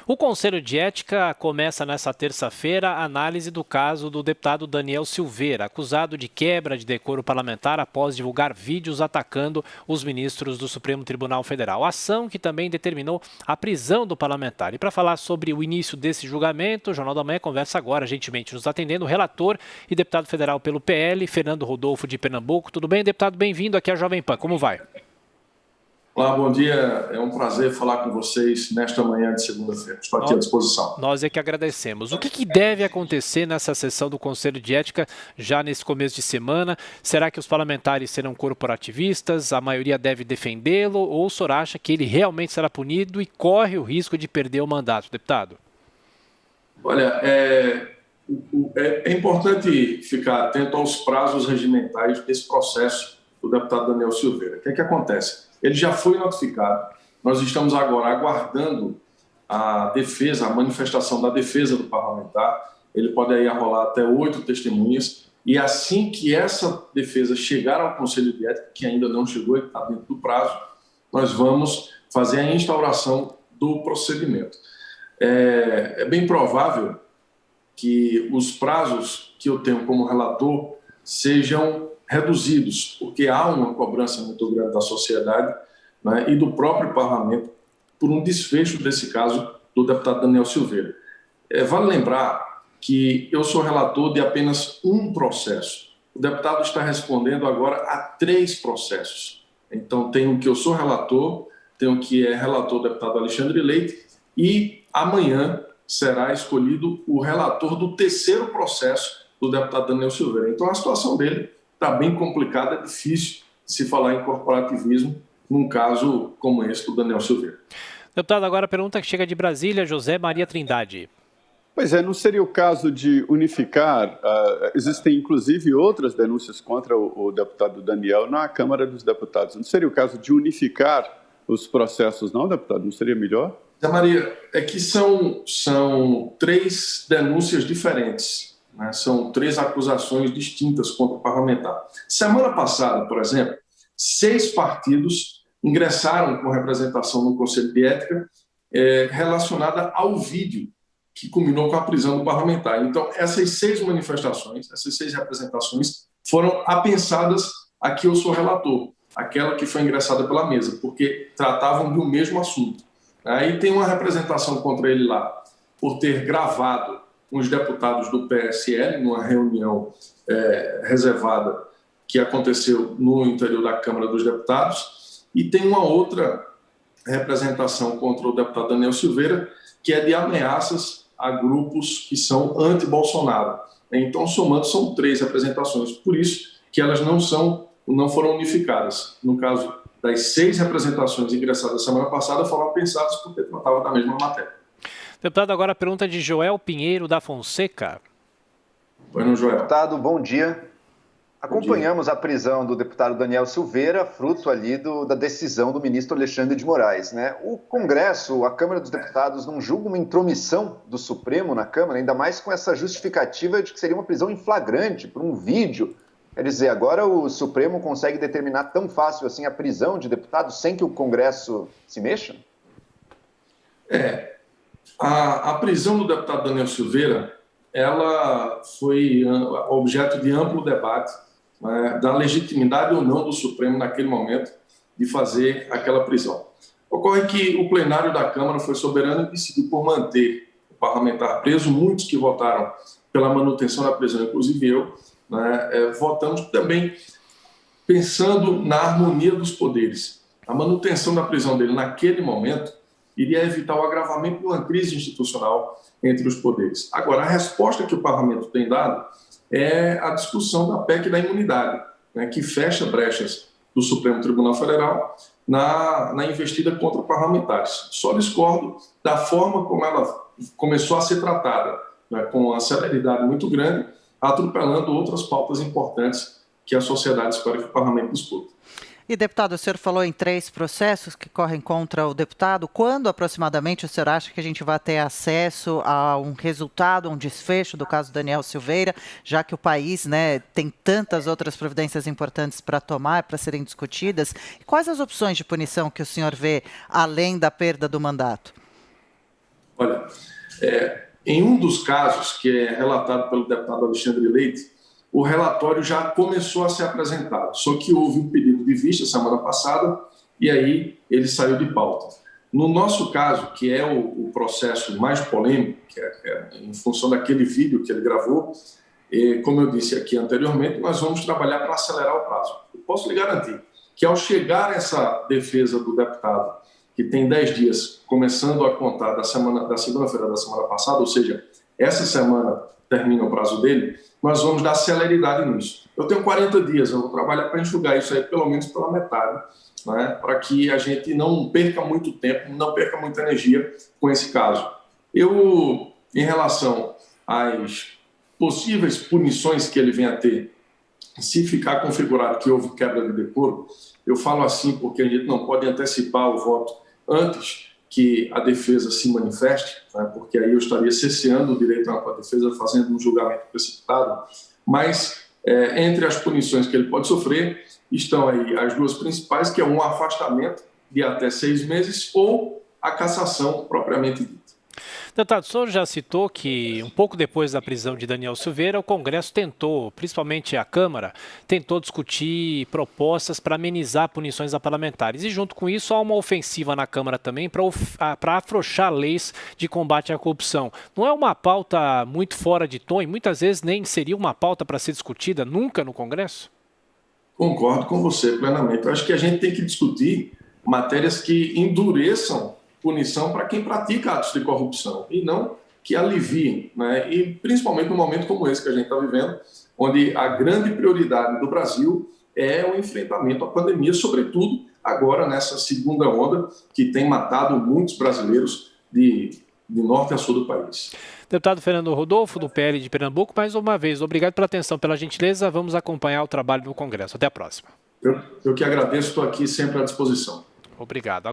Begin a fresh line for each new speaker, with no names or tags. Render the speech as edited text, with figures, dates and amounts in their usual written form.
O Conselho de Ética começa nesta terça-feira a análise do caso do deputado Daniel Silveira, acusado de quebra de decoro parlamentar após divulgar vídeos atacando os ministros do Supremo Tribunal Federal. Ação que também determinou a prisão do parlamentar. E para falar sobre o início desse julgamento, o Jornal da Manhã conversa agora, gentilmente nos atendendo, o relator e deputado federal pelo PL, Fernando Rodolfo de Pernambuco. Tudo bem, deputado? Bem-vindo aqui à Jovem Pan. Como vai?
Olá, bom dia. É um prazer falar com vocês nesta manhã de segunda-feira. Estou aqui à disposição.
Nós é que agradecemos. O que deve acontecer nessa sessão do Conselho de Ética já nesse começo de semana? Será que os parlamentares serão corporativistas? A maioria deve defendê-lo? Ou o senhor acha que ele realmente será punido e corre o risco de perder o mandato, deputado?
Olha, é importante ficar atento aos prazos regimentais desse processo do deputado Daniel Silveira. O que é que acontece? Ele já foi notificado, nós estamos agora aguardando a defesa, a manifestação da defesa do parlamentar. Ele pode aí arrolar até 8 testemunhas, e assim que essa defesa chegar ao Conselho de Ética, que ainda não chegou, ele está dentro do prazo, nós vamos fazer a instauração do procedimento. É bem provável que os prazos que eu tenho como relator sejam reduzidos, porque há uma cobrança muito grande da sociedade, né, e do próprio parlamento por um desfecho desse caso do deputado Daniel Silveira. Vale lembrar que eu sou relator de apenas um processo. O deputado está respondendo agora a 3 processos. Então, tem o que eu sou relator, tem o que é relator do deputado Alexandre Leite, e amanhã será escolhido o relator do 3º processo do deputado Daniel Silveira. Então, a situação dele está bem complicada, é difícil se falar em corporativismo num caso como esse do Daniel Silveira.
Deputado, agora a pergunta que chega de Brasília, José Maria Trindade.
Pois é, não seria o caso de unificar? Existem, inclusive, outras denúncias contra o deputado Daniel na Câmara dos Deputados. Não seria o caso de unificar os processos, não, deputado? Não seria melhor?
Zé Maria, é que são 3 denúncias diferentes. São 3 acusações distintas contra o parlamentar. Semana passada, por exemplo, 6 partidos ingressaram com representação no Conselho de Ética relacionada ao vídeo que culminou com a prisão do parlamentar. Então, essas 6 manifestações, essas 6 representações foram apensadas a que eu sou relator, aquela que foi ingressada pela mesa, porque tratavam do mesmo assunto. Aí tem uma representação contra ele lá por ter gravado os deputados do PSL numa reunião reservada que aconteceu no interior da Câmara dos Deputados, e tem uma outra representação contra o deputado Daniel Silveira, que é de ameaças a grupos que são anti-Bolsonaro. Então, somando, são 3 representações, por isso que elas não foram unificadas. No caso das 6 representações ingressadas semana passada, foram pensadas porque tratavam da mesma matéria.
Deputado, agora a pergunta de Joel Pinheiro da Fonseca.
Bueno, Joel.
Deputado, bom dia. Acompanhamos a prisão do deputado Daniel Silveira, fruto ali da decisão do ministro Alexandre de Moraes, né? O Congresso, a Câmara dos Deputados, não julga uma intromissão do Supremo na Câmara, ainda mais com essa justificativa de que seria uma prisão em flagrante por um vídeo. Quer dizer, agora o Supremo consegue determinar tão fácil assim a prisão de deputados sem que o Congresso se mexa?
A prisão do deputado Daniel Silveira, ela foi objeto de amplo debate, da legitimidade ou não do Supremo naquele momento de fazer aquela prisão. Ocorre que o plenário da Câmara foi soberano e decidiu por manter o parlamentar preso. Muitos que votaram pela manutenção da prisão, inclusive eu, votamos também pensando na harmonia dos poderes. A manutenção da prisão dele naquele momento iria evitar o agravamento de uma crise institucional entre os poderes. Agora, a resposta que o parlamento tem dado é a discussão da PEC da imunidade, que fecha brechas do Supremo Tribunal Federal na investida contra parlamentares. Só discordo da forma como ela começou a ser tratada, com uma celeridade muito grande, atropelando outras pautas importantes que a sociedade espera que o parlamento discuta.
E, deputado, o senhor falou em 3 processos que correm contra o deputado. Quando, aproximadamente, o senhor acha que a gente vai ter acesso a um resultado, um desfecho do caso Daniel Silveira, já que o país, tem tantas outras providências importantes para tomar, para serem discutidas? E quais as opções de punição que o senhor vê, além da perda do mandato?
Olha, em um dos casos, que é relatado pelo deputado Alexandre Leite, o relatório já começou a ser apresentado, só que houve um pedido de vista semana passada e aí ele saiu de pauta. No nosso caso, que é o processo mais polêmico, que é em função daquele vídeo que ele gravou, como eu disse aqui anteriormente, nós vamos trabalhar para acelerar o prazo. Eu posso lhe garantir que ao chegar essa defesa do deputado, que tem 10 dias, começando a contar da segunda-feira da semana passada, ou seja, essa semana termina o prazo dele, nós vamos dar celeridade nisso. Eu tenho 40 dias, eu vou trabalhar para enxugar isso aí pelo menos pela metade, né, para que a gente não perca muito tempo, não perca muita energia com esse caso. Em relação às possíveis punições que ele venha a ter, se ficar configurado que houve quebra de decoro, eu falo assim porque a gente não pode antecipar o voto antes que a defesa se manifeste, né, porque aí eu estaria cesseando o direito à defesa, fazendo um julgamento precipitado, mas entre as punições que ele pode sofrer estão aí as duas principais, que é um afastamento de até 6 meses ou a cassação propriamente dita.
Deputado, o senhor já citou que, um pouco depois da prisão de Daniel Silveira, o Congresso tentou, principalmente a Câmara, tentou discutir propostas para amenizar punições a parlamentares. E, junto com isso, há uma ofensiva na Câmara também para afrouxar leis de combate à corrupção. Não é uma pauta muito fora de tom e muitas vezes nem seria uma pauta para ser discutida nunca no Congresso?
Concordo com você plenamente. Eu acho que a gente tem que discutir matérias que endureçam punição para quem pratica atos de corrupção e não que aliviem, né? E principalmente num momento como esse que a gente está vivendo, onde a grande prioridade do Brasil é o enfrentamento à pandemia, sobretudo agora nessa segunda onda que tem matado muitos brasileiros de norte a sul do país.
Deputado Fernando Rodolfo, do PL de Pernambuco, mais uma vez, obrigado pela atenção, pela gentileza. Vamos acompanhar o trabalho no Congresso. Até a próxima.
Eu que agradeço, estou aqui sempre à disposição.
Obrigado.